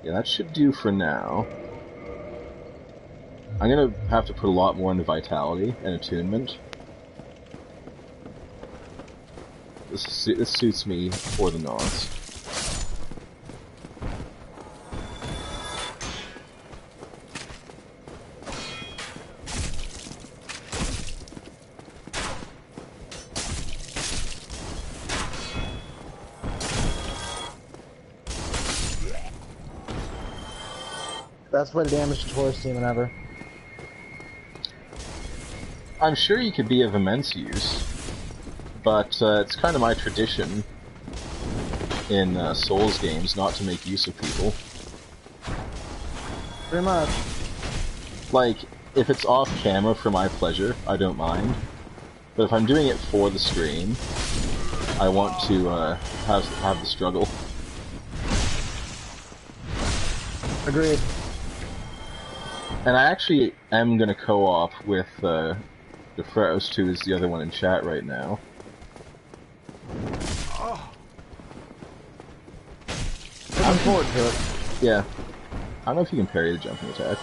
Yeah, that should do for now. I'm gonna have to put a lot more into vitality and attunement. This suits me for the nonce. Best way to damage the Taurus demon ever. I'm sure you could be of immense use, but it's kind of my tradition in Souls games not to make use of people. Pretty much. Like, if it's off camera for my pleasure, I don't mind. But if I'm doing it for the stream, I want to have the struggle. Agreed. And I actually am going to co-op with DeFrost, who is the other one in chat right now. Looking forward to it. Yeah. I don't know if you can parry the jumping attack.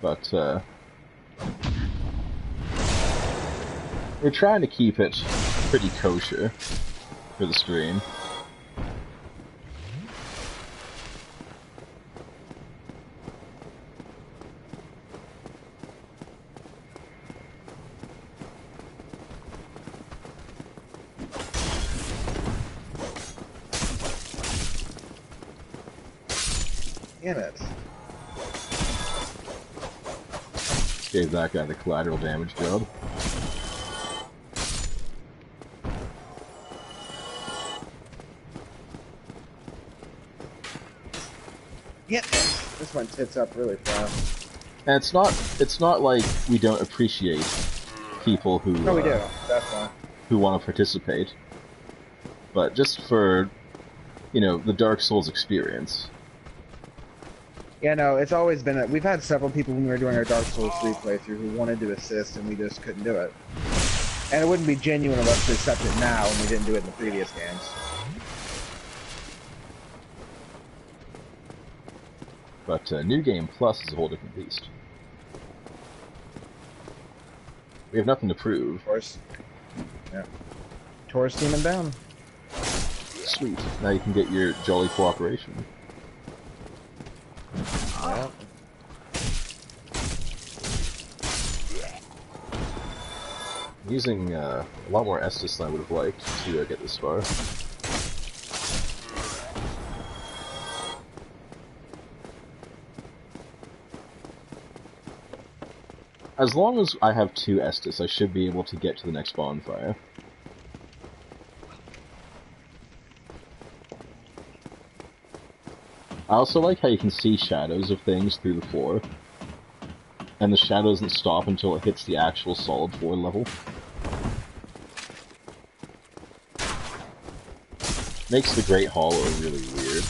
But, we're trying to keep it pretty kosher for the stream. Damn it. Gave that guy the collateral damage job. Yeah, this one tits up really fast. And it's not like we don't appreciate people who No, we do. That's why. who want to participate. But just for, you know, the Dark Souls experience. Yeah, no, it's always been we've had several people when we were doing our Dark Souls 3 playthrough who wanted to assist and we just couldn't do it. And it wouldn't be genuine of us to accept it now when we didn't do it in the previous games. But New Game Plus is a whole different beast. We have nothing to prove. Of course. Yeah. Taurus demon down. Sweet. Now you can get your jolly cooperation. Yeah. I'm using a lot more Estus than I would have liked to get this far. As long as I have 2 Estus, I should be able to get to the next bonfire. I also like how you can see shadows of things through the floor. And the shadow doesn't stop until it hits the actual solid floor level. Makes the Great Hollow really weird.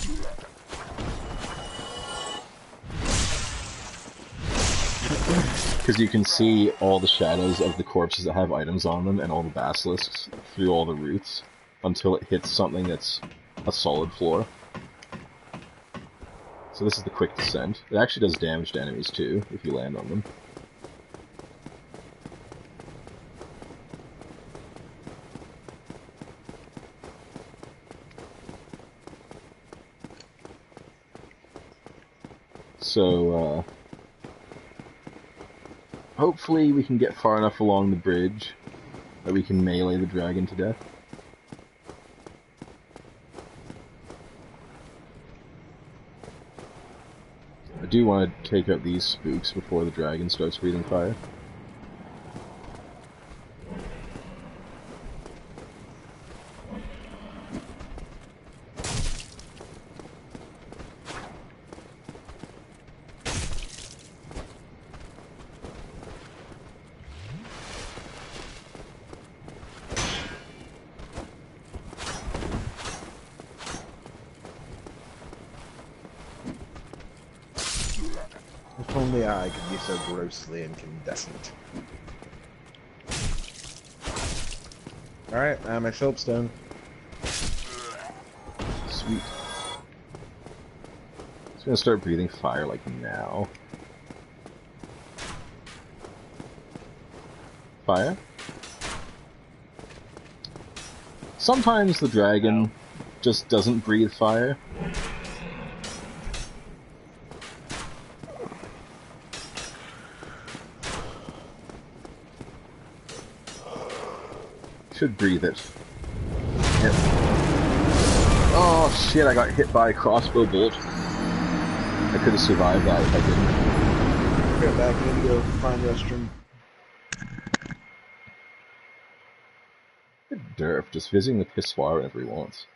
Because you can see all the shadows of the corpses that have items on them and all the basilisks through all the roots until it hits something that's a solid floor. So this is the quick descent. It actually does damage to enemies too, if you land on them. So, hopefully we can get far enough along the bridge that we can melee the dragon to death. I do want to take out these spooks before the dragon starts breathing fire. If only I could be so grossly incandescent. Alright, my soapstone. Sweet. It's gonna start breathing fire like now. Fire? Sometimes the dragon just doesn't breathe fire. Should breathe it. Yep. Oh shit, I got hit by a crossbow bolt. I could have survived that if I didn't. Get back, I need to go find the restroom. Good derf, just visiting the pissoir whenever he wants.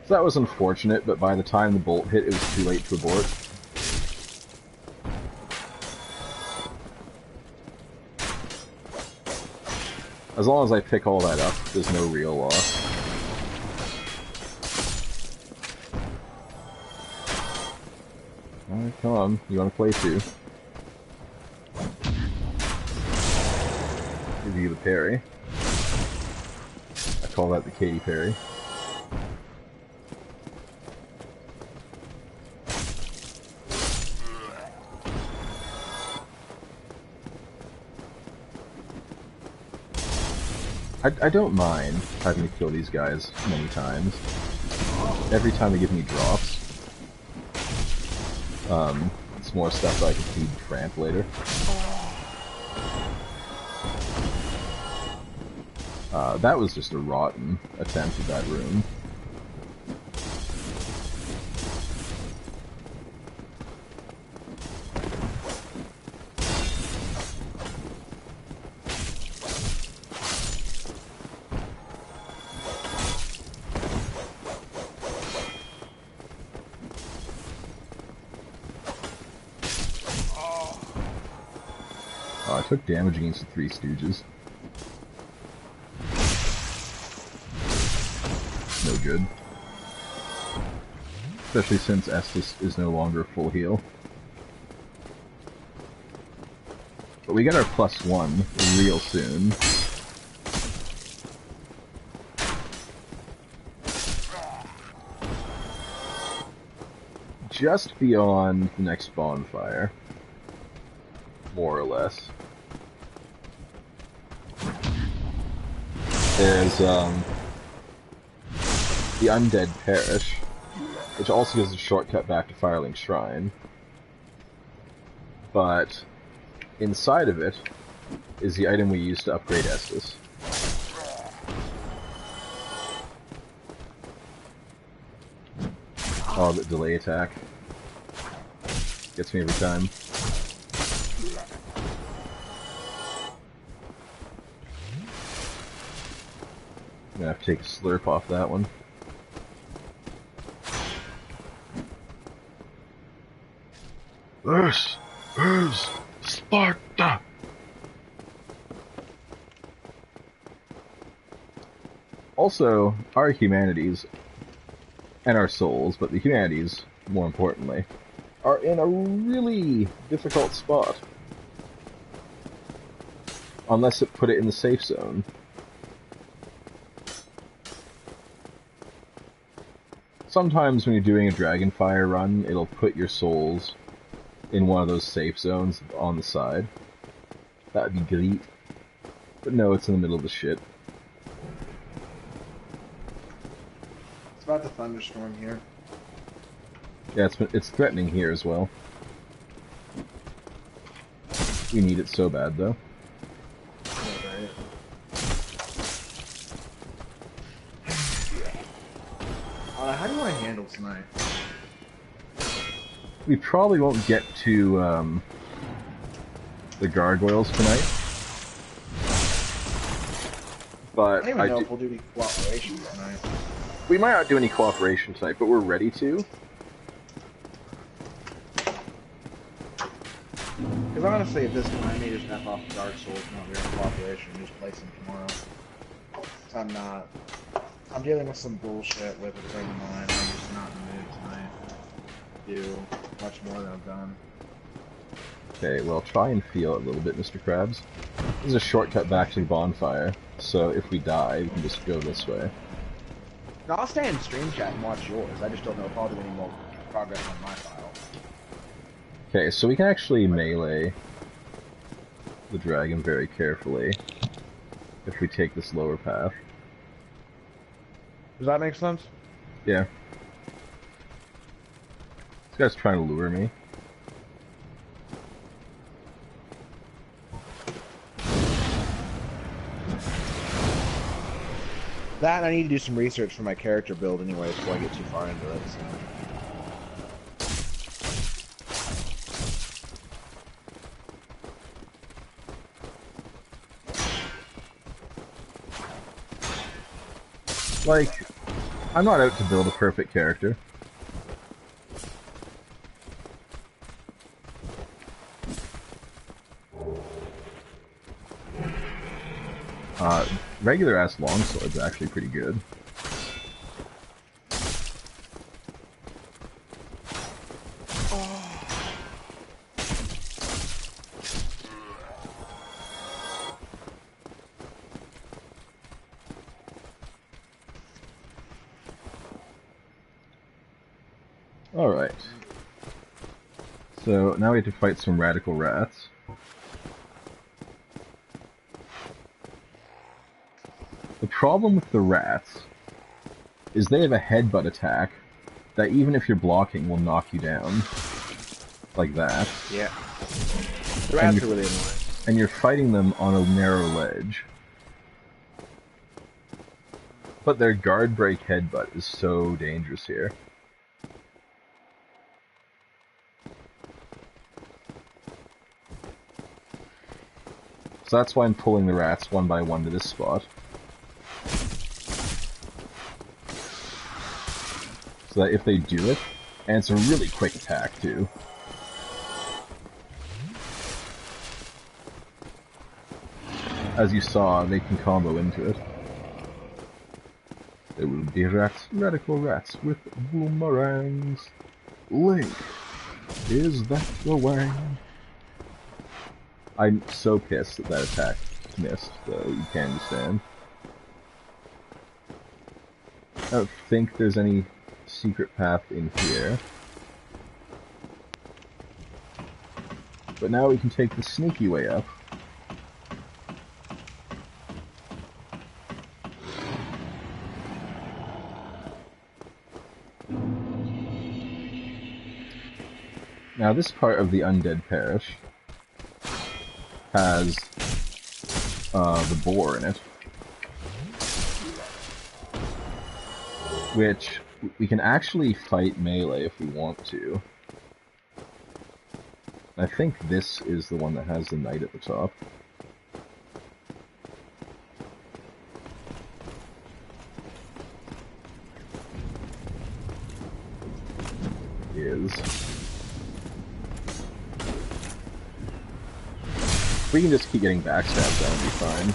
So that was unfortunate, but by the time the bolt hit, it was too late to abort. As long as I pick all that up, there's no real loss. Alright, come on. You wanna play too? Give you the parry. I call that the Katy Perry. I don't mind having to kill these guys many times. Every time they give me drops. It's more stuff that I can feed Tramp later. That was just a rotten attempt at that room. I took damage against the Three Stooges. No good. Especially since Estus is no longer full heal. But we get our +1 real soon. Just beyond the next bonfire. More or less. There's, the Undead Parish, which also gives a shortcut back to Firelink Shrine. But inside of it is the item we use to upgrade Estus. Oh, the delay attack. Gets me every time. I'm gonna have to take a slurp off that one. This is Sparta! Also, our humanities, and our souls, but the humanities, more importantly, are in a really difficult spot. Unless it put it in the safe zone. Sometimes when you're doing a Dragonfire run, it'll put your souls in one of those safe zones on the side. That'd be great. But no, it's in the middle of the shit. It's about to thunderstorm here. Yeah, it's threatening here as well. We need it so bad, though. How do you want to handle tonight? We probably won't get to the gargoyles tonight. But I don't even know if we'll do any cooperation tonight. We might not do any cooperation tonight, but we're ready to. Because honestly, at this point, I may just F off Dark Souls, not real cooperation, and just play some tomorrow. So I'm not. I'm dealing with some bullshit with a friend of mine. I'm just not in the mood tonight to do much more than I've done. Okay, well, try and feel it a little bit, Mr. Krabs. This is a shortcut back to the bonfire, so if we die, we can just go this way. No, I'll stay in stream chat and watch yours. I just don't know if I'll do any more progress on my file. Okay, so we can actually melee the dragon very carefully if we take this lower path. Does that make sense? Yeah. This guy's trying to lure me. That, and I need to do some research for my character build anyway before I get too far into it. So. Like, I'm not out to build a perfect character. Regular-ass longsword's actually pretty good. Alright. So, now we have to fight some radical rats. The problem with the rats is they have a headbutt attack that even if you're blocking will knock you down. Like that. Yeah. The rats are really annoying. And you're fighting them on a narrow ledge. But their guard break headbutt is so dangerous here. So that's why I'm pulling the rats one by one to this spot. So that if they do it, and it's a really quick attack too. As you saw, they can combo into it. There will be rats, radical rats with boomerangs. Link, is that the way? I'm so pissed that attack missed, though, you can understand. I don't think there's any secret path in here. But now we can take the sneaky way up. Now this part of the Undead Parish has the boar in it, which we can actually fight melee if we want to. I think this is the one that has the knight at the top. Is. We can just keep getting backstabbed, that would be fine.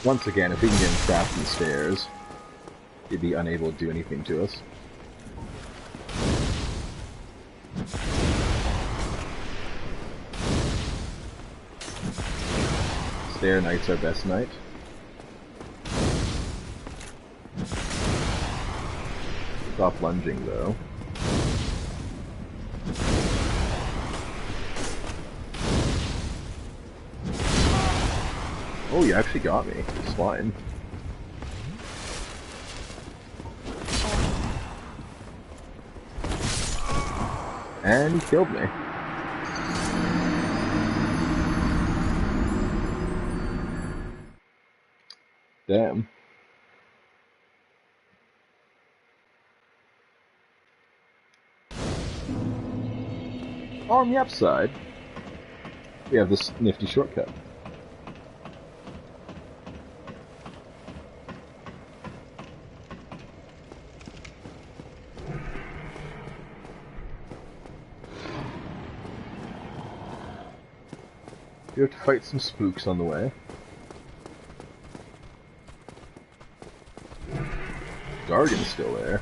Once again, if we can get him trapped in the stairs, he'd be unable to do anything to us. Stair Knight's our best knight. Stop lunging, though. Oh, you actually got me. It's fine. And he killed me. Damn. On the upside, we have this nifty shortcut. You have to fight some spooks on the way. Gargan's still there.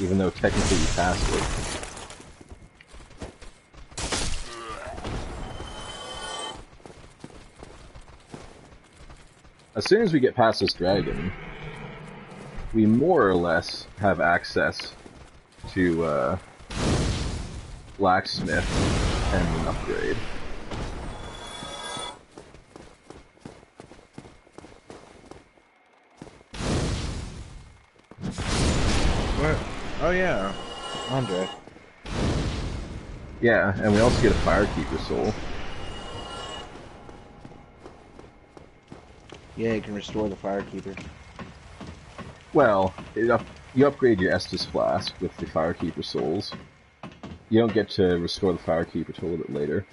Even though technically you passed it. as soon as we get past this dragon, we more or less have access to blacksmith and an upgrade. What? Oh yeah, Andre. Yeah, and we also get a Firekeeper soul. Yeah, you can restore the Firekeeper. Well, you upgrade your Estus Flask with the Firekeeper souls. You don't get to restore the Firekeeper till a little bit later.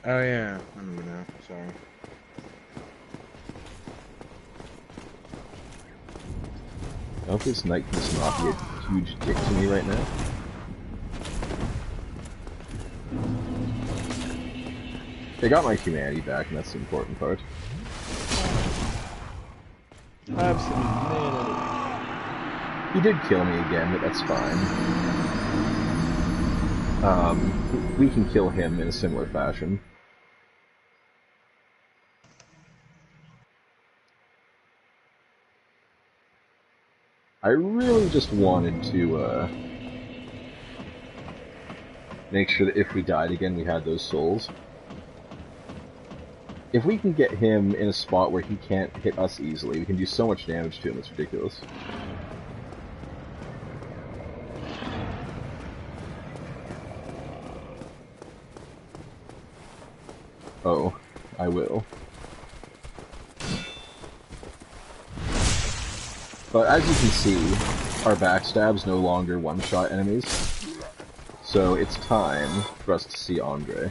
Oh yeah, I remember now. Sorry. I hope this knight can just not be a huge dick to me right now. They got my humanity back, and that's the important part. Absolutely. He did kill me again, but that's fine. We can kill him in a similar fashion. I really just wanted to, make sure that if we died again, we had those souls. If we can get him in a spot where he can't hit us easily, we can do so much damage to him, it's ridiculous. Oh, I will. But as you can see, our backstab's no longer one-shot enemies, so it's time for us to see Andre.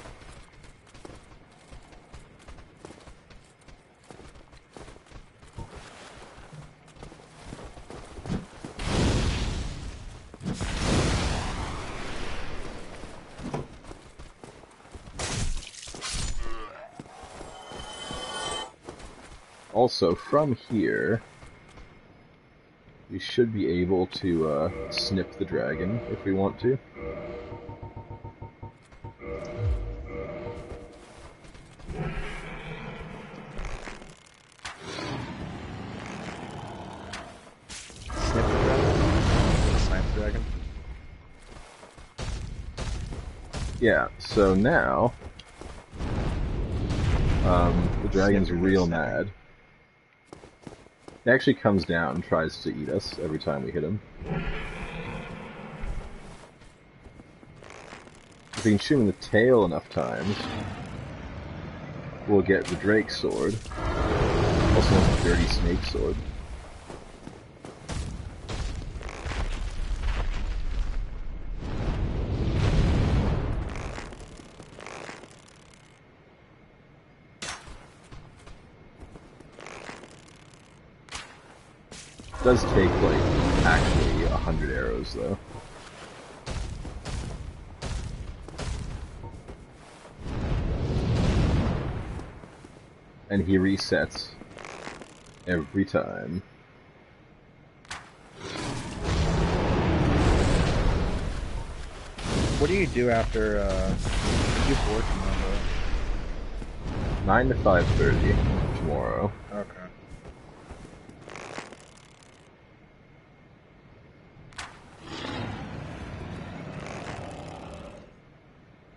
Also, from here, we should be able to snip the dragon if we want to. Snip the dragon? Snipe the dragon? Yeah, so now, the dragon's real mad. He actually comes down and tries to eat us every time we hit him. If we can shoot him in the tail enough times, we'll get the Drake sword. Also known as the Dirty Snake sword. It does take, like, actually 100 arrows, though. And he resets every time. What do you do after, you have work tomorrow? 9 to 5:30 tomorrow. Okay.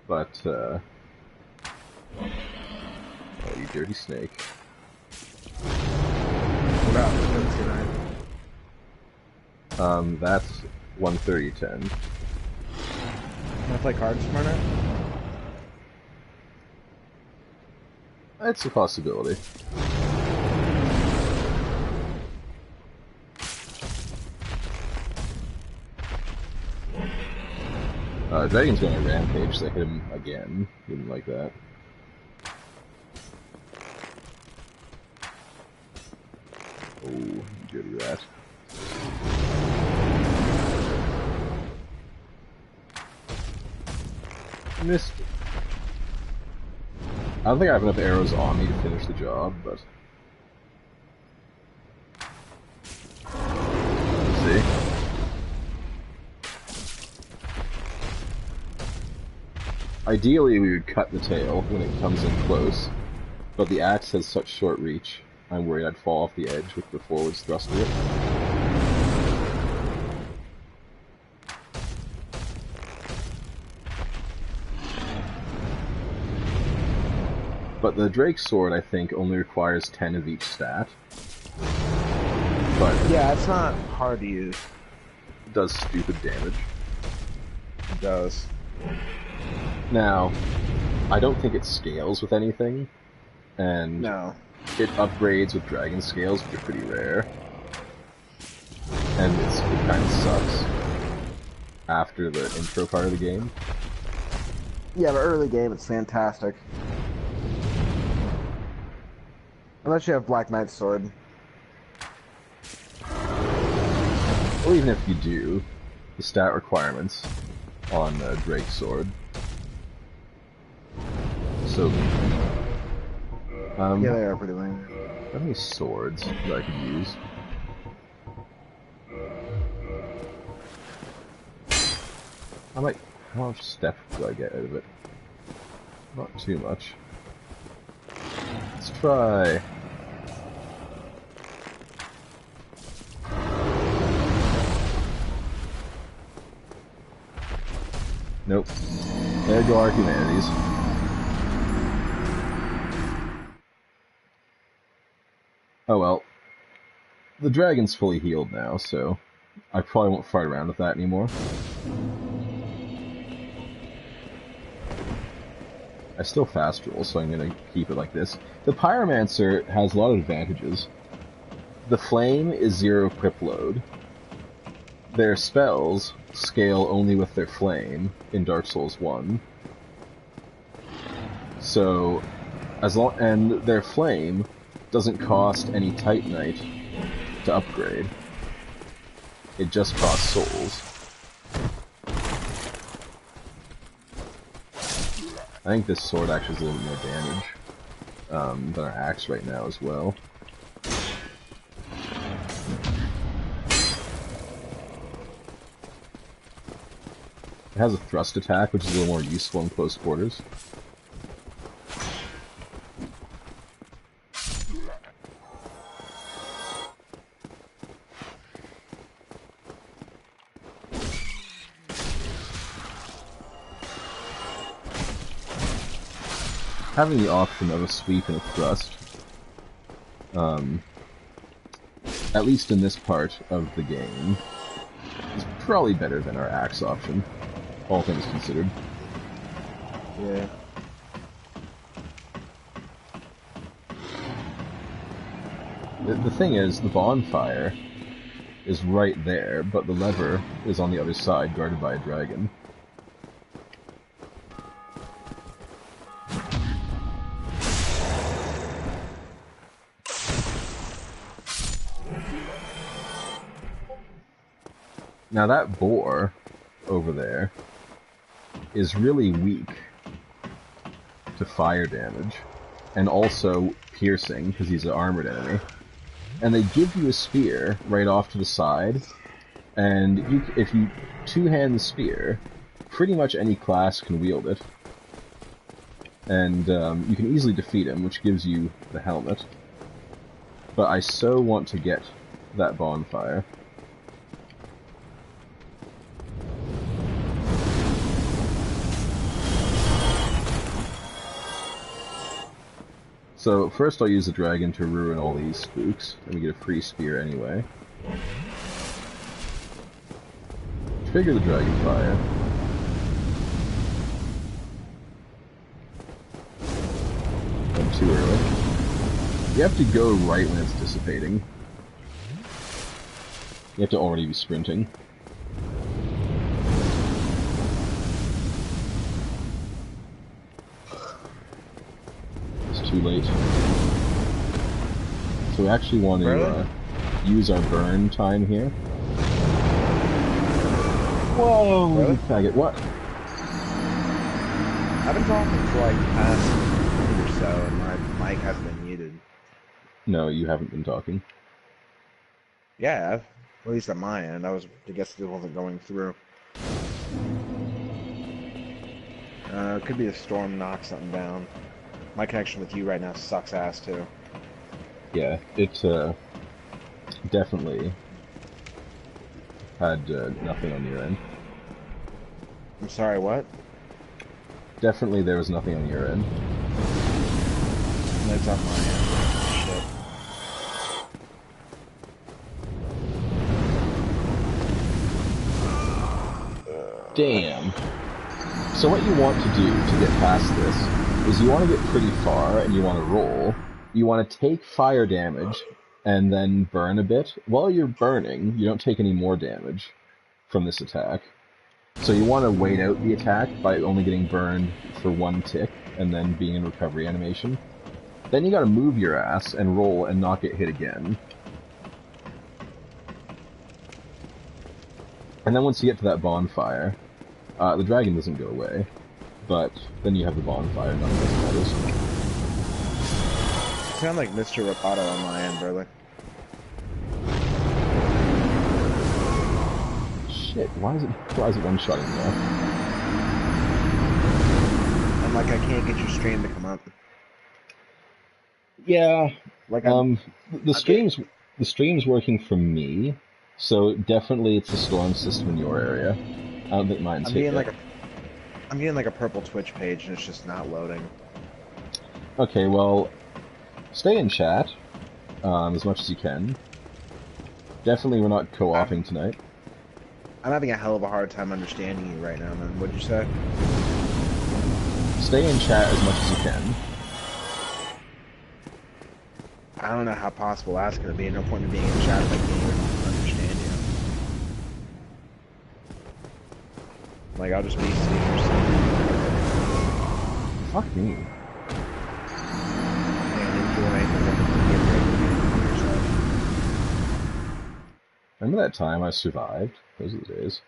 But, oh, you dirty snake. What about tonight? That's 1:30:10. Can I play cards tomorrow night? It's a possibility. Dragon's going to rampage, so I hit him again. Didn't like that. Oh, you dirty rat. Missed it. I don't think I have enough arrows on me to finish the job, but... Let's see. Ideally, we would cut the tail when it comes in close, but the axe has such short reach I'm worried I'd fall off the edge with the forwards thrust of it. But the Drake Sword, I think, only requires 10 of each stat. But yeah, it's not hard to use. It does stupid damage. It does. Now, I don't think it scales with anything, and no. It upgrades with dragon scales, which are pretty rare. And it kind of sucks after the intro part of the game. Yeah, but early game, it's fantastic. Unless you have Black Knight's sword. Well, even if you do, the stat requirements on Drake's sword. So yeah, they are pretty lame. How many swords that I could use? How much step do I get out of it? Not too much. Let's try. Nope. There go our humanities. Oh well. The dragon's fully healed now, so I probably won't fight around with that anymore. I still fast roll, so I'm gonna keep it like this. The Pyromancer has a lot of advantages. The flame is 0 equip load. Their spells scale only with their flame in Dark Souls 1. So, and their flame doesn't cost any Titanite to upgrade. It just costs souls. I think this sword actually has a little bit more damage than our axe right now as well. It has a thrust attack, which is a little more useful in close quarters. Having the option of a sweep and a thrust, at least in this part of the game, is probably better than our axe option, all things considered. Yeah. The thing is, the bonfire is right there, but the lever is on the other side, guarded by a dragon. Now that boar over there is really weak to fire damage, and also piercing, because he's an armored enemy. And they give you a spear right off to the side, and if you two-hand the spear, pretty much any class can wield it. And you can easily defeat him, which gives you the helmet. But I so want to get that bonfire. So first I'll use the dragon to ruin all these spooks, and we get a free spear anyway. Trigger the dragon fire. I'm too early. You have to go right when it's dissipating. You have to already be sprinting. Too late. So we actually want to use our burn time here. Whoa! Really? Faggot, what? I've been talking for like the past minute or so, and my mic hasn't been muted. No, you haven't been talking. Yeah, at least at my end. I guess it wasn't going through. It could be a storm knocked something down. My connection with you right now sucks ass too. Yeah, it definitely had nothing on your end. I'm sorry, what? Definitely there was nothing on your end. That's on my end. Shit. Damn. So what you want to do to get past this is you want to get pretty far and you want to roll. You want to take fire damage and then burn a bit. While you're burning, you don't take any more damage from this attack. So you want to wait out the attack by only getting burned for one tick and then being in recovery animation. Then you gotta move your ass and roll and not get hit again. And then once you get to that bonfire, the dragon doesn't go away, but then you have the bonfire, nothing else matters. You sound like Mr. Roboto on my end, brother. Shit, why is it one-shotting me now? I'm like, I can't get your stream to come up. Yeah, Like, the stream's working for me, so definitely it's a storm system in your area. I don't think mine's hit yet. I'm getting like a purple Twitch page and it's just not loading. Okay, well, stay in chat as much as you can. Definitely we're not co-oping tonight. I'm having a hell of a hard time understanding you right now, man. What'd you say? Stay in chat as much as you can. I don't know how possible that's going to be. No point in being in chat if I can't even understand you. Like, I'll just be sitting here saying, Fuck me. and enjoying the wonderful game for yourself. Remember that time I survived? Those are the days.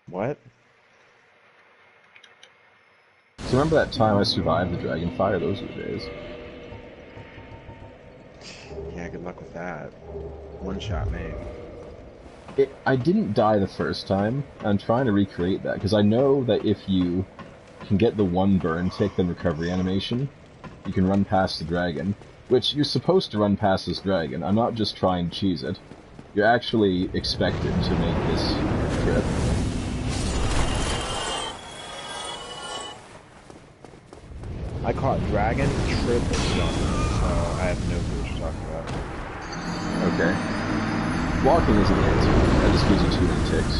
What? So remember that time I survived the dragon fire? Those are the days. Yeah, good luck with that. One shot, mate. I didn't die the first time. I'm trying to recreate that, because I know that if you can get the one burn tick, then recovery animation, you can run past the dragon. Which, you're supposed to run past this dragon. I'm not just trying to cheese it. You're actually expected to make this trip. I caught dragon triple jump, so I have no clue what you're talking about. Okay. Walking isn't the answer. That just gives you too many ticks.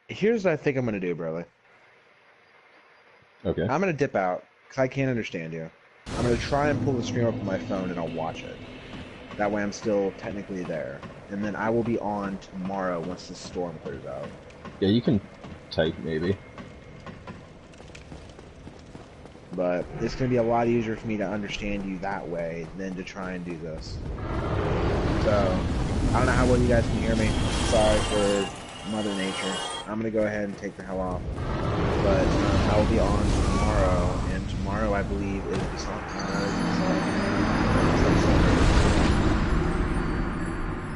Here's what I think I'm going to do, brother. Okay. I'm going to dip out, because I can't understand you. I'm going to try and pull the stream up on my phone, and I'll watch it. That way I'm still technically there. And then I will be on tomorrow once the storm clears out. Yeah, you can type, maybe. But it's going to be a lot easier for me to understand you that way than to try and do this. So, I don't know how well you guys can hear me. Sorry for Mother Nature. I'm going to go ahead and take the hell off. But I will be on tomorrow, and tomorrow I believe is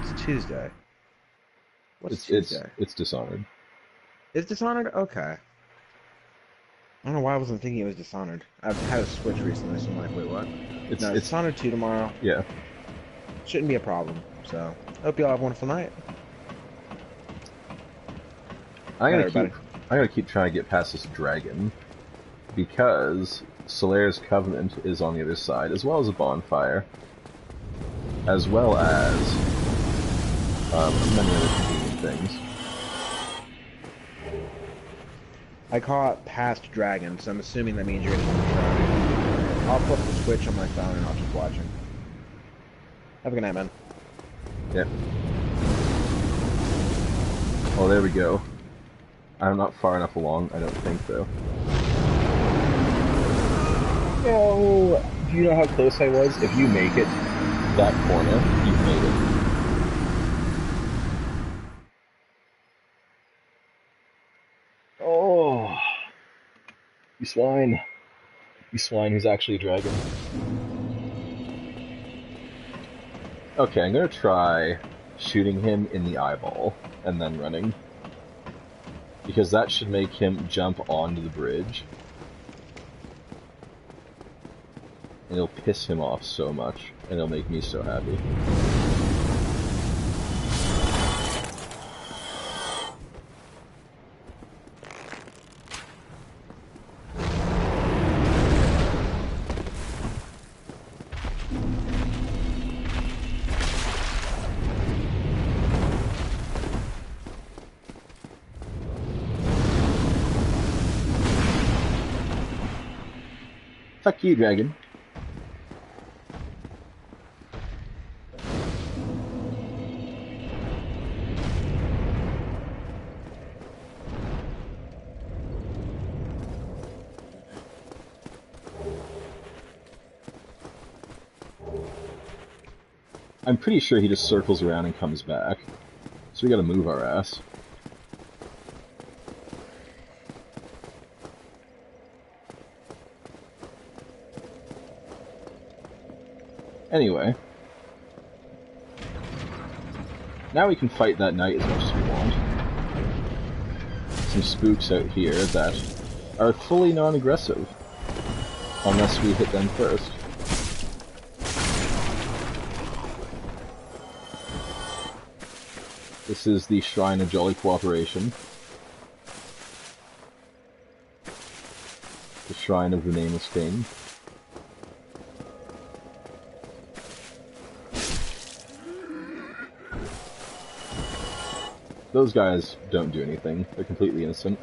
It's Tuesday. What's Tuesday? It's Dishonored. It's Dishonored? Okay. I don't know why I wasn't thinking it was Dishonored. I've had a Switch recently, so I'm like, wait, what? It's Dishonored 2 tomorrow. Yeah. Shouldn't be a problem. So, hope y'all have a wonderful night. I'm gonna keep trying to get past this dragon, because Solaire's Covenant is on the other side, as well as a bonfire, as well as many other convenient things. I caught past dragon, so I'm assuming that means you're gonna keep trying. I'll flip the Switch on my phone and I'll keep watching. Have a good night, man. Yep. Oh, there we go. I'm not far enough along, I don't think, though. Oh, do you know how close I was? If you make it that corner, you've made it. Oh, you swine. You swine who's actually a dragon. Okay, I'm gonna try shooting him in the eyeball and then running. Because that should make him jump onto the bridge. And it'll piss him off so much, and it'll make me so happy. Fuck you, dragon. I'm pretty sure he just circles around and comes back. So we gotta move our ass. Anyway. Now we can fight that knight as much as we want. Some spooks out here that are fully non-aggressive. Unless we hit them first. This is the Shrine of Jolly Cooperation. The Shrine of the Nameless King. Those guys don't do anything. They're completely innocent.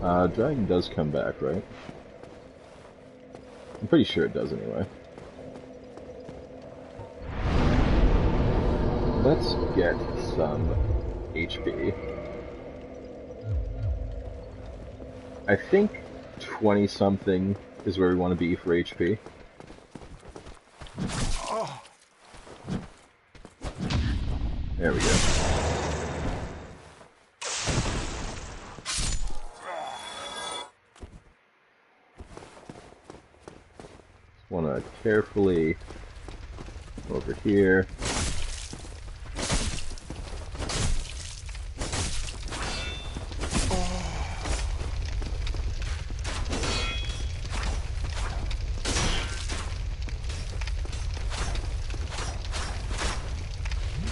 Dragon does come back, right? I'm pretty sure it does anyway. Let's get some HP. I think 20-something is where we want to be for HP. There we go. Just want to carefully over here.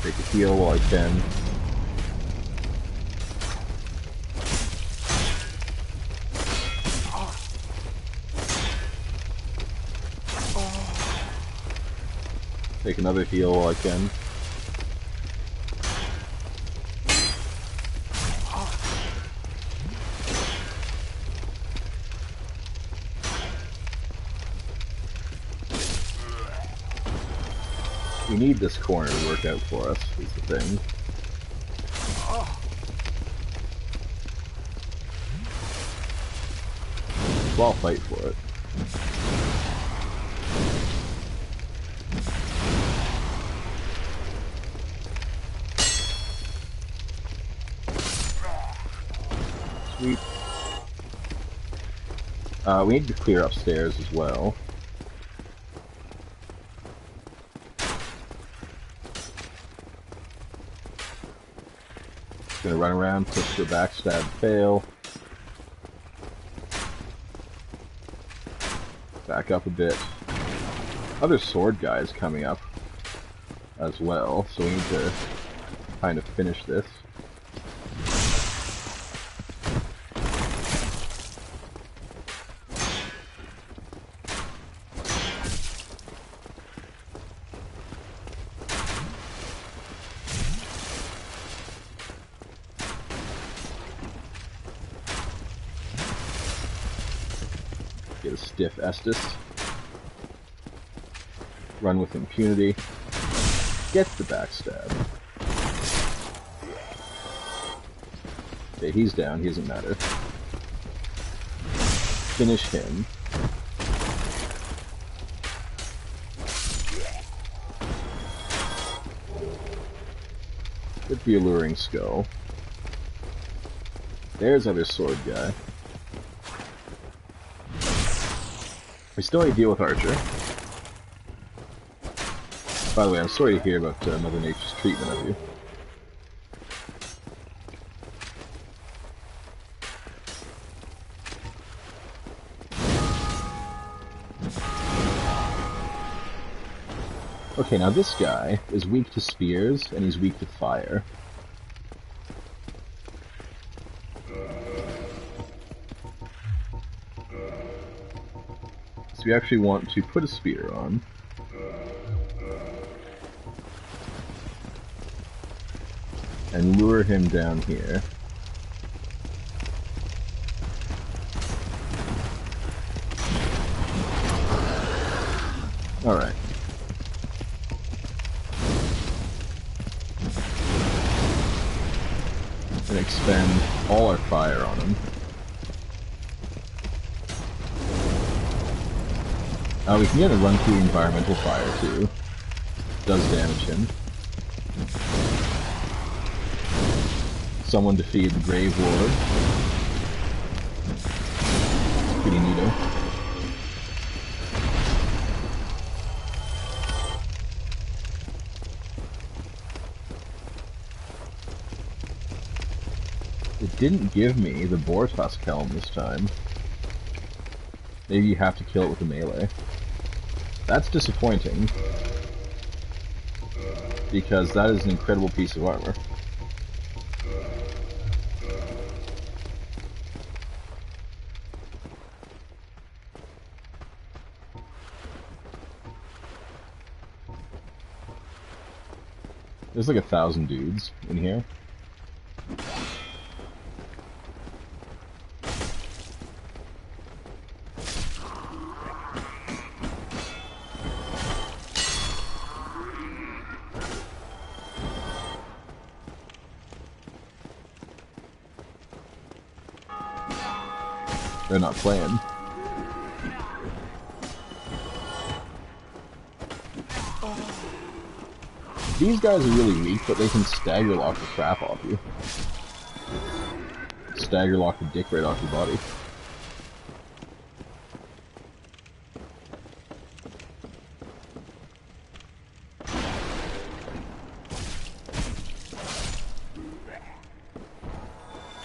Take a heal while I can. Take another heal while I can. We need this corner to work out for us, is the thing. So I'll fight for it. Sweet. We need to clear upstairs as well. Gonna run around, push for backstab, fail. Back up a bit. Other sword guys coming up as well, so we need to kind of finish this. Get a stiff Estus. Run with impunity. Get the backstab. Okay, he's down, he doesn't matter. Finish him. Get the alluring skull. There's other sword guy. We still need to deal with Archer. By the way, I'm sorry to hear about Mother Nature's treatment of you. Okay, now this guy is weak to spears, and he's weak to fire. So we actually want to put a spear on. And lure him down here. Alright. And expend all our fire on him. We can get a run through environmental fire too. Does damage him. Someone defeated the Grave Lord. Pretty neato. It didn't give me the Boar Tusk Helm this time. Maybe you have to kill it with a melee. That's disappointing, because that is an incredible piece of armor. There's like 1,000 dudes in here. They're not playing. These guys are really weak, but they can stagger lock the crap off you. Stagger lock the dick right off your body.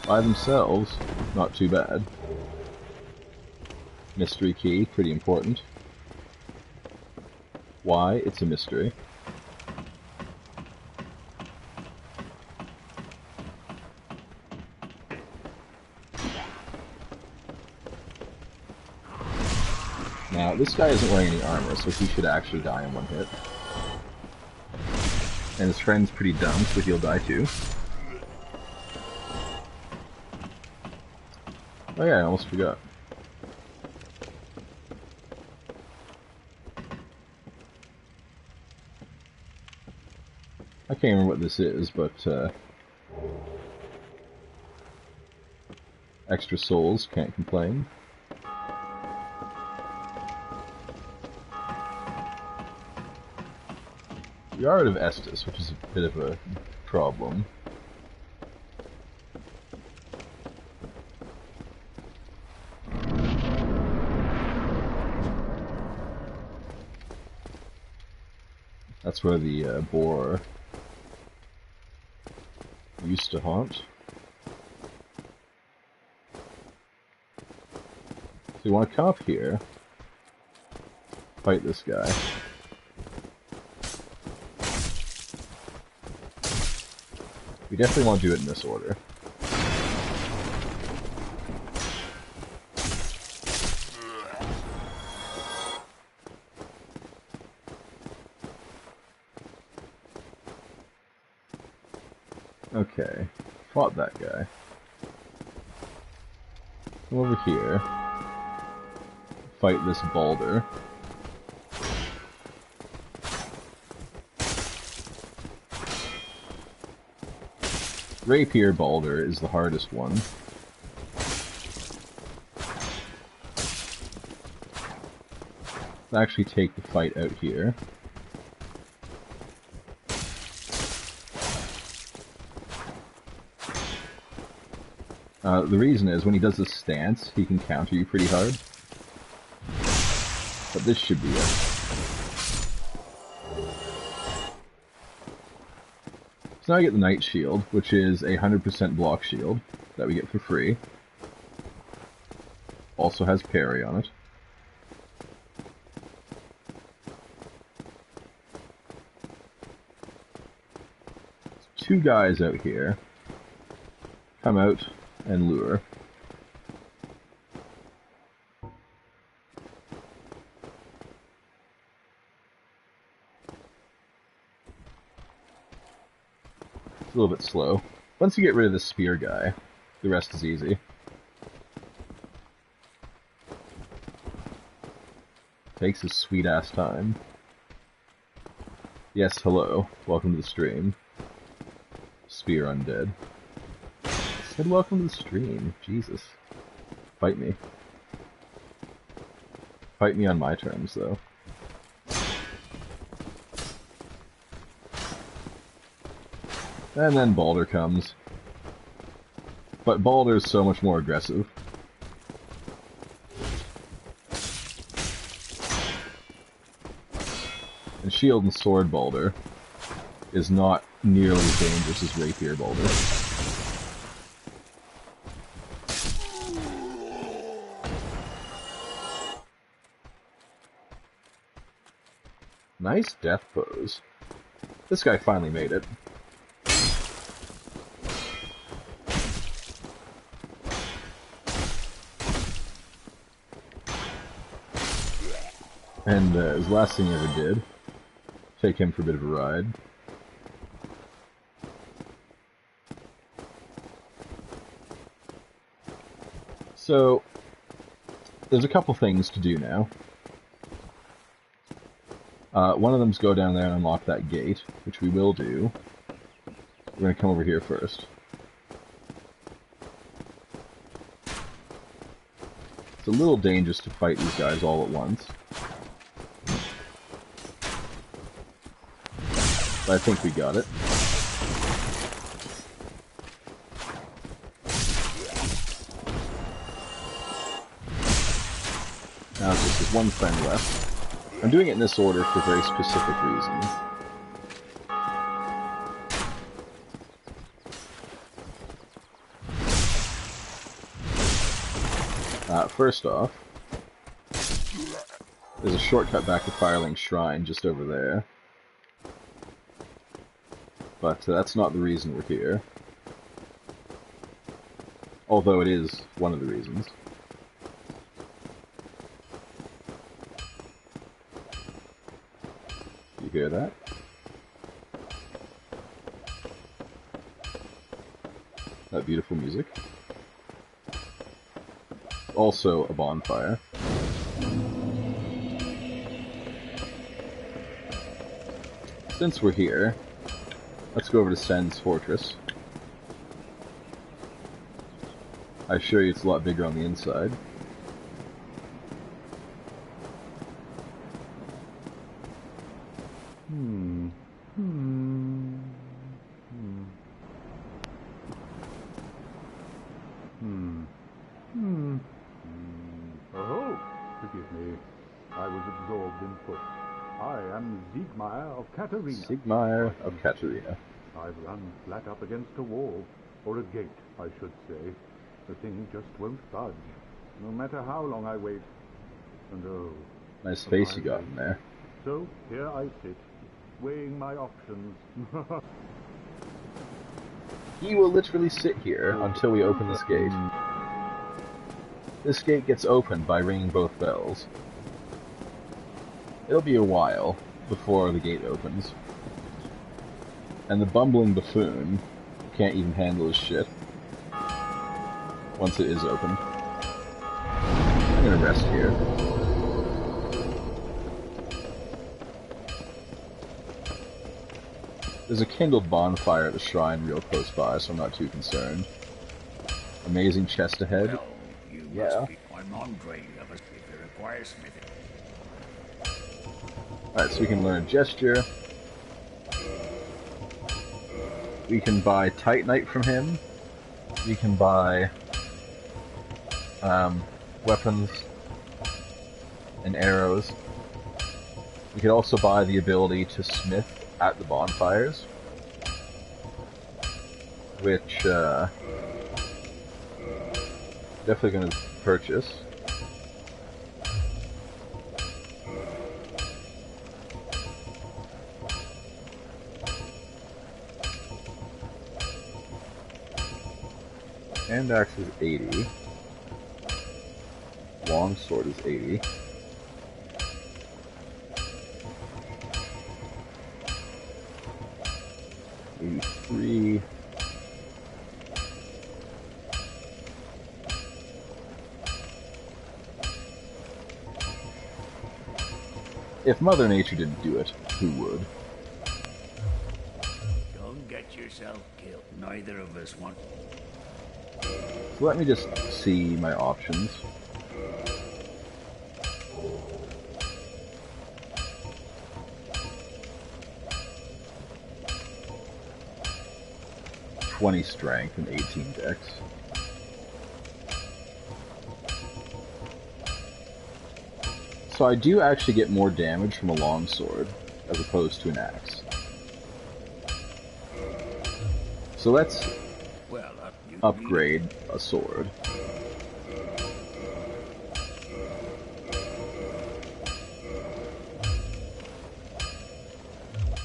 By themselves, not too bad. Mystery key, pretty important. Why? It's a mystery. Now, this guy isn't wearing any armor, so he should actually die in one hit. And his friend's pretty dumb, so he'll die too. Oh yeah, I almost forgot. I can't remember what this is, but extra souls, can't complain. We are out of Estus, which is a bit of a problem. That's where the boar used to haunt. So you want to come up here, fight this guy. We definitely want to do it in this order. Okay, fought that guy. Come over here. Fight this Balder. Rapier Balder is the hardest one. Let's actually take the fight out here. The reason is, when he does this stance, he can counter you pretty hard. But this should be it. So now I get the Knight Shield, which is a 100% block shield that we get for free. Also has parry on it. 2 guys out here. Come out and lure. It's a little bit slow. Once you get rid of the spear guy, the rest is easy. Takes his sweet ass time. Yes, hello. Welcome to the stream. Spear Undead. I said welcome to the stream. Jesus. Fight me. Fight me on my terms, though. And then Baldur comes. But Baldur's so much more aggressive. And Shield and Sword Baldur is not nearly as dangerous as Rapier Baldur. Nice death pose. This guy finally made it. And his last thing he ever did, take him for a bit of a ride. So, there's a couple things to do now. One of them's go down there and unlock that gate, which we will do. We're going to come over here first. It's a little dangerous to fight these guys all at once. But I think we got it. Now it's just this one friend left. I'm doing it in this order for very specific reasons. First off, there's a shortcut back to Fireling's Shrine just over there. But that's not the reason we're here. Although it is one of the reasons. You hear that? That beautiful music. Also a bonfire. Since we're here, let's go over to Sen's Fortress. I assure you it's a lot bigger on the inside. Oh, forgive me. I was absorbed in thought. I am Siegmeyer of Katarina. Siegmeyer of Katarina. I've run flat up against a wall, or a gate, I should say. The thing just won't budge, no matter how long I wait. And oh... Nice face you got in there. So, here I sit, weighing my options. He will literally sit here until we open this gate. This gate gets opened by ringing both bells. It'll be a while before the gate opens. And the bumbling buffoon can't even handle his shit once it is opened. I'm gonna rest here. There's a kindled bonfire at the shrine real close by, so I'm not too concerned. Amazing chest ahead. Well, you must be quite non-brain of us if it requires smithing. Alright, so we can learn gesture. We can buy Titanite from him. We can buy weapons and arrows. We could also buy the ability to smith at the bonfires, which definitely going to purchase. Hand axe is 80. Long sword is 80. $83. If Mother Nature didn't do it, who would? Don't get yourself killed. Neither of us want. So let me just see my options. $20 strength and 18 dex. So I do actually get more damage from a longsword as opposed to an axe. So let's Well, upgrade a sword.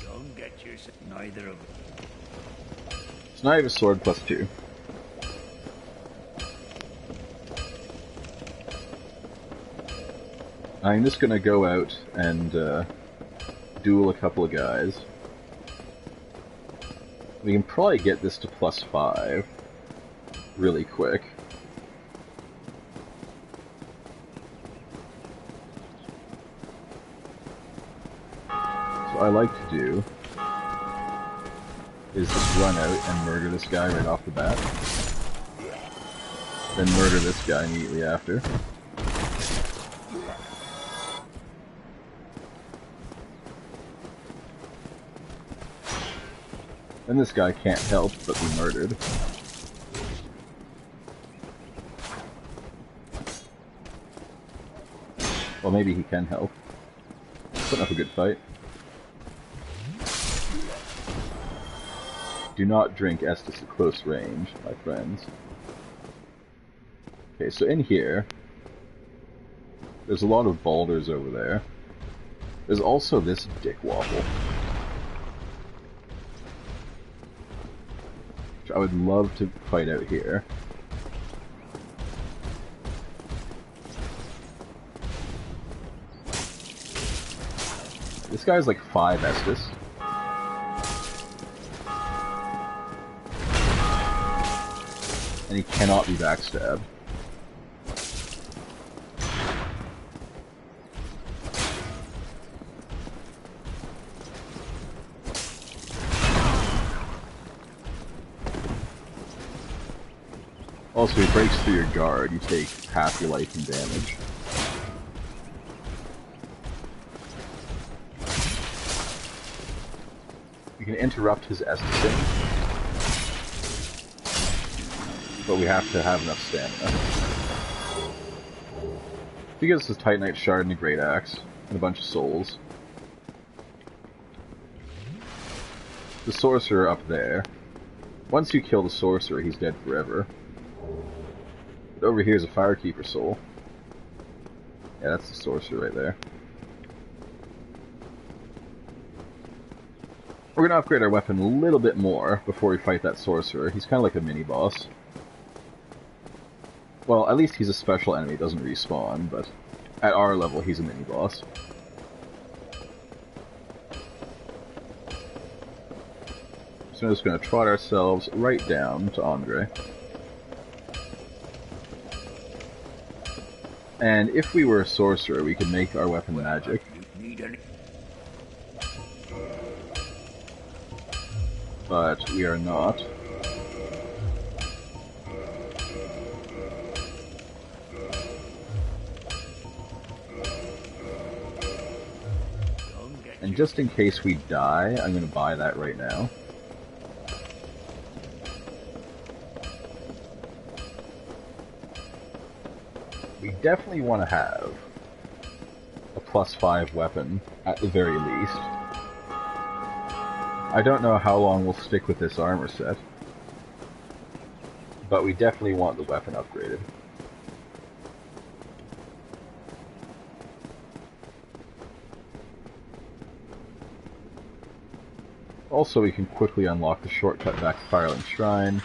Don't get yourself. Neither of us. So now I have a sword plus 2. I'm just gonna go out and duel a couple of guys. We can probably get this to plus 5 really quick. So what I like to do is just run out and murder this guy right off the bat. Then murder this guy immediately after. And this guy can't help but be murdered. Well, maybe he can help. Putting up a good fight. Do not drink Estus at close range, my friends. Okay, so in here, there's a lot of boulders over there. There's also this dick waffle. Which I would love to fight out here. This guy's like 5 Estus. And he cannot be backstabbed. Also, he breaks through your guard, you take half your life in damage. We can interrupt his Estusing, but we have to have enough stamina. He gives us his Titanite Shard and a Great Axe, and a bunch of souls. The Sorcerer up there. Once you kill the Sorcerer, he's dead forever. But over here is a Firekeeper soul. Yeah, that's the Sorcerer right there. We're gonna upgrade our weapon a little bit more before we fight that Sorcerer. He's kind of like a mini-boss. Well, at least he's a special enemy, doesn't respawn, but at our level he's a mini-boss. So we're just gonna trot ourselves right down to Andre. And if we were a sorcerer, we could make our weapon magic. But we are not. And just in case we die, I'm going to buy that right now. We definitely want to have a +5 weapon, at the very least. I don't know how long we'll stick with this armor set, but we definitely want the weapon upgraded. Also, we can quickly unlock the shortcut back to Firelink Shrine.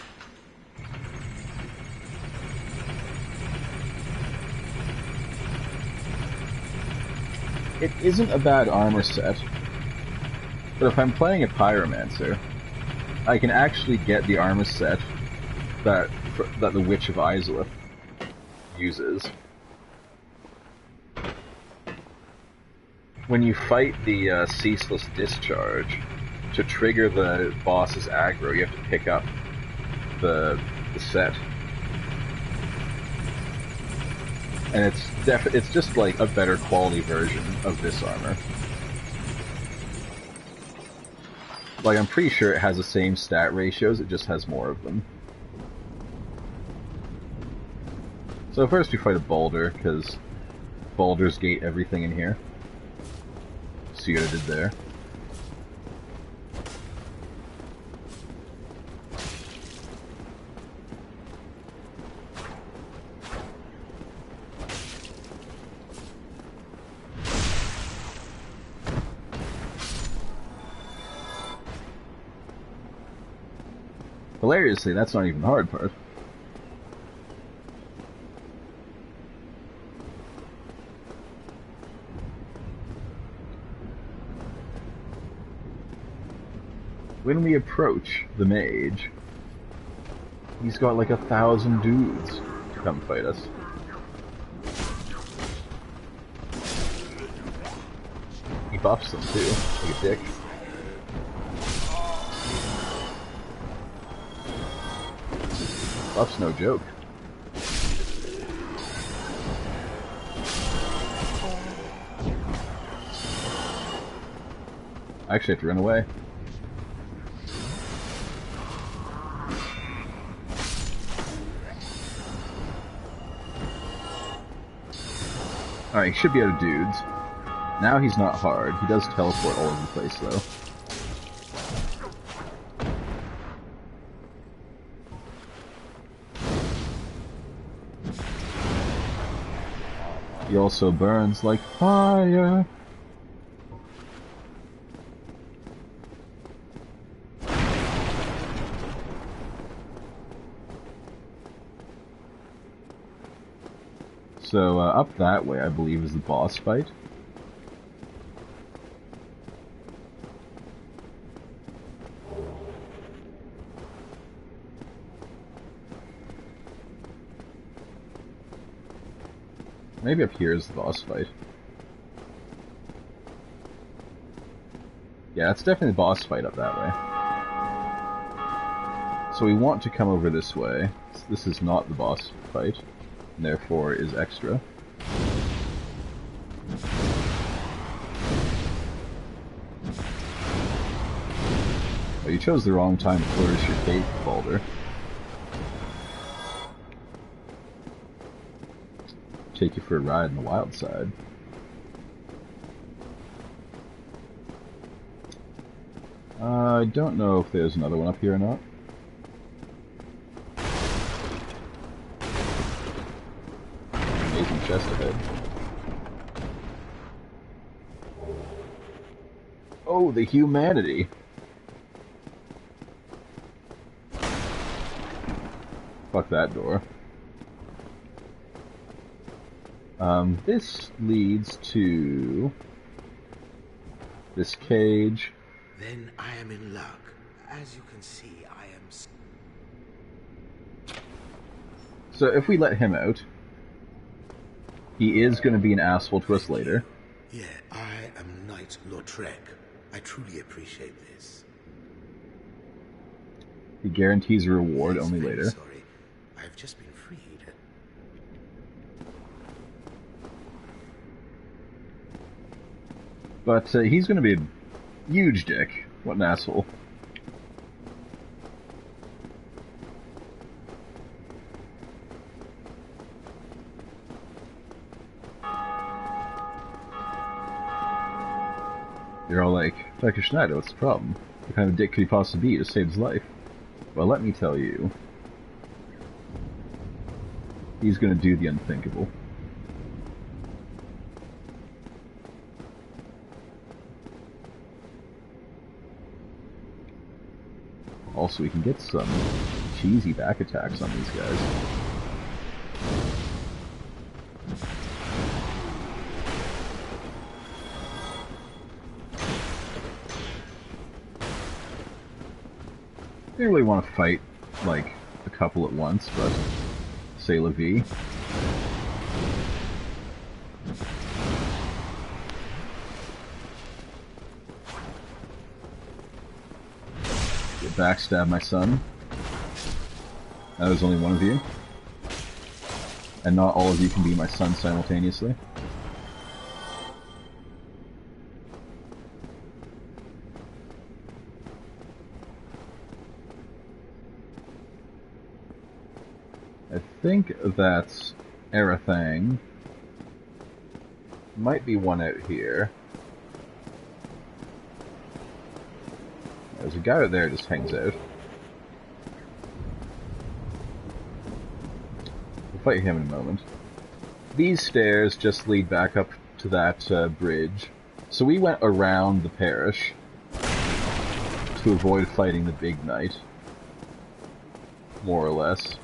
it isn't a bad armor set, but if I'm playing a pyromancer, I can actually get the armor set that the Witch of Izalith uses. When you fight the Ceaseless Discharge, to trigger the boss's aggro, you have to pick up the set. And it's just like a better quality version of this armor. Like, I'm pretty sure it has the same stat ratios, it just has more of them. So first we fight a boulder, because boulders gate everything in here. See what I did there? Hilariously, that's not even the hard part. When we approach the mage, he's got like 1,000 dudes to come fight us. He buffs them too, like a dick. Buff's no joke. I actually have to run away. Alright, he should be out of dudes. Now he's not hard. He does teleport all over the place though. He also burns like fire. So, up that way, I believe, is the boss fight. Maybe up here is the boss fight. Yeah, it's definitely the boss fight up that way. So we want to come over this way. This is not the boss fight, and therefore is extra. Oh, you chose the wrong time to flourish your cape, Baldur. Take you for a ride on the wild side. I don't know if there's another one up here or not. Amazing chest ahead. Oh, the humanity! Fuck that door. This leads to this cage. Then I am in luck. As you can see, I am... So if we let him out, he is going to be an asshole to us later. Yeah, I am Knight Lordran. I truly appreciate this. He guarantees a reward only I'm later. sorry. I've just been freed. But he's going to be a huge dick. What an asshole. You're all like, Dr. Schneider, what's the problem? What kind of dick could he possibly be to save his life? Well, let me tell you. He's going to do the unthinkable. Also, we can get some cheesy back attacks on these guys. didn't really want to fight, like, a couple at once, but c'est la vie. You backstab my son. That was only one of you. And not all of you can be my son simultaneously. I think that's everything. Might be one out here. There's a guy out there who just hangs out. We'll fight him in a moment. These stairs just lead back up to that bridge. So we went around the parish to avoid fighting the big knight. More or less.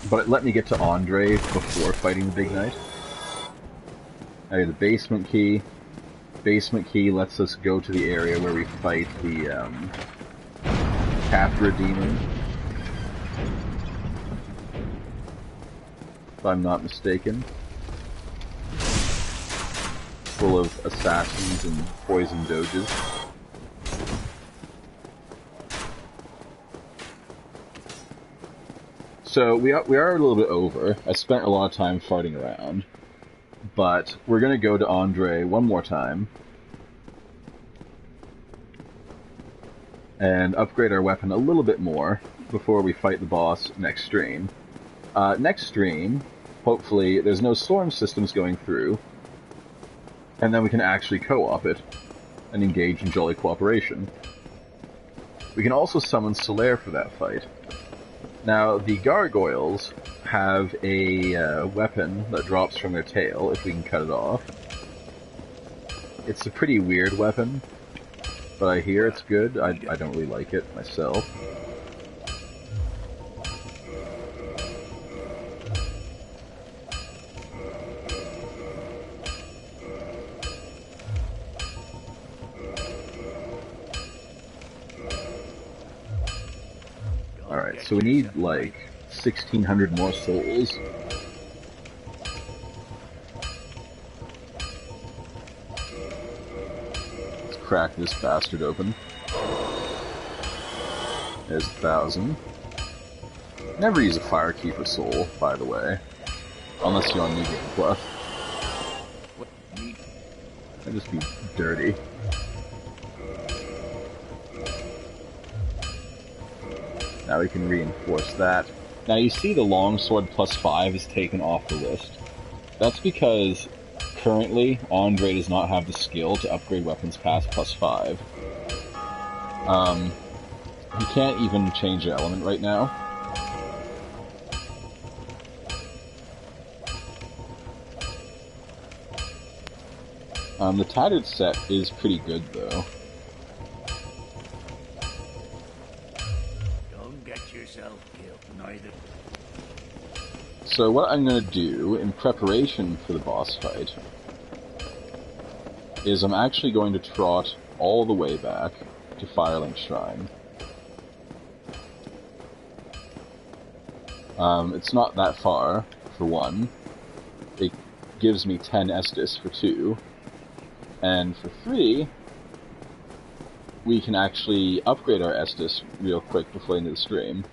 But it let me get to Andre before fighting the big knight. I have the basement key. Basement key lets us go to the area where we fight the Capra demon. If I'm not mistaken. Full of assassins and poison doges. So we are a little bit over. I spent a lot of time farting around. But we're going to go to Andre one more time. And upgrade our weapon a little bit more before we fight the boss next stream. Next stream, hopefully, there's no storm systems going through. And then we can actually co-op it and engage in jolly cooperation. We can also summon Solaire for that fight. Now, the gargoyles have a weapon that drops from their tail, if we can cut it off. It's a pretty weird weapon, but I hear it's good. I don't really like it myself. Alright, so we need, like, 1,600 more souls. Let's crack this bastard open. There's 1,000. Never use a fire key for soul, by the way. Unless you're on New Game Plus. That'd just be dirty. Now we can reinforce that. Now you see the longsword +5 is taken off the list. That's because currently Andre does not have the skill to upgrade weapons past +5. He can't even change the element right now. The Tattered set is pretty good though. So what I'm going to do in preparation for the boss fight is I'm actually going to trot all the way back to Firelink Shrine. It's not that far, for one. It gives me 10 Estus for 2. And for 3, we can actually upgrade our Estus real quick before the end of the stream.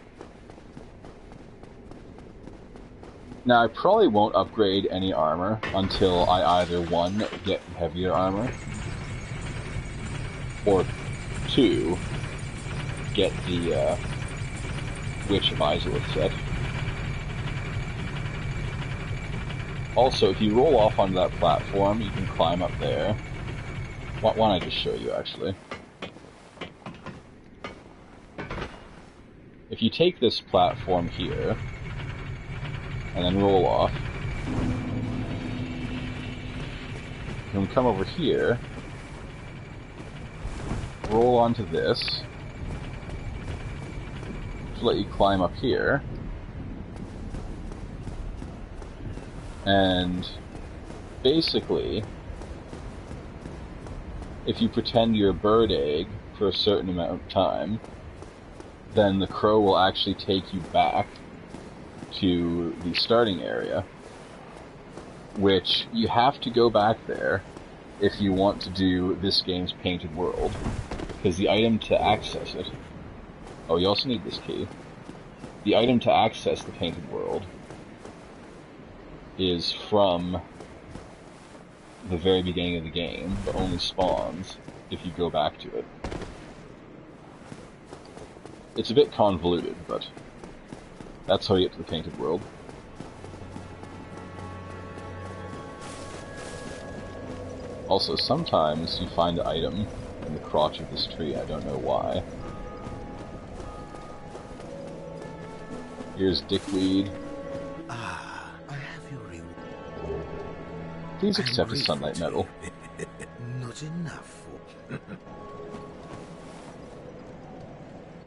Now, I probably won't upgrade any armor until I either 1, get heavier armor, or 2, get the Witch of Izalith set. Also, if you roll off onto that platform, you can climb up there. Why don't I just show you, actually? If you take this platform here, and then roll off, you can come over here, roll onto this, to let you climb up here, and basically, if you pretend you're a bird egg for a certain amount of time, then the crow will actually take you back to the starting area, which you have to go back there if you want to do this game's painted world, because the item to access it... Oh, you also need this key. The item to access the painted world is from the very beginning of the game, but only spawns if you go back to it. It's a bit convoluted, but that's how you get to the painted world. Also, sometimes you find an item in the crotch of this tree, I don't know why. Here's dickweed. Ah, I have your reward. Please accept a sunlight medal. Not enough for...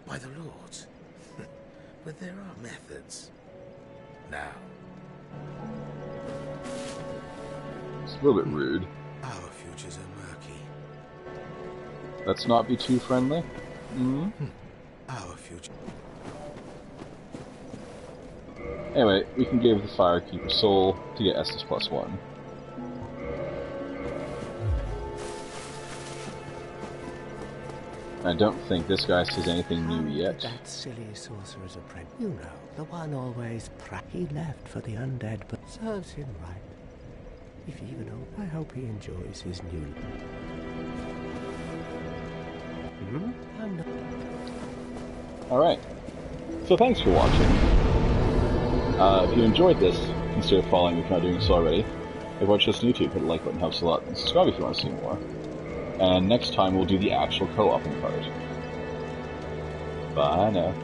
By the Lord. But there are methods. Now. It's a little bit rude. Our futures are murky. Let's not be too friendly. Our future... Anyway, we can give the Firekeeper soul to get Estus +1. I don't think this guy says anything new yet. That silly sorcerer's apprentice. You know, the one always he left for the undead, but serves him right. If even old, I hope he enjoys his new... I'm not... Alright. So thanks for watching. If you enjoyed this, consider following if you're not doing so already. If you watch this on YouTube, hit the like button, helps a lot, and subscribe if you want to see more. And next time we'll do the actual co-oping part. Bye now.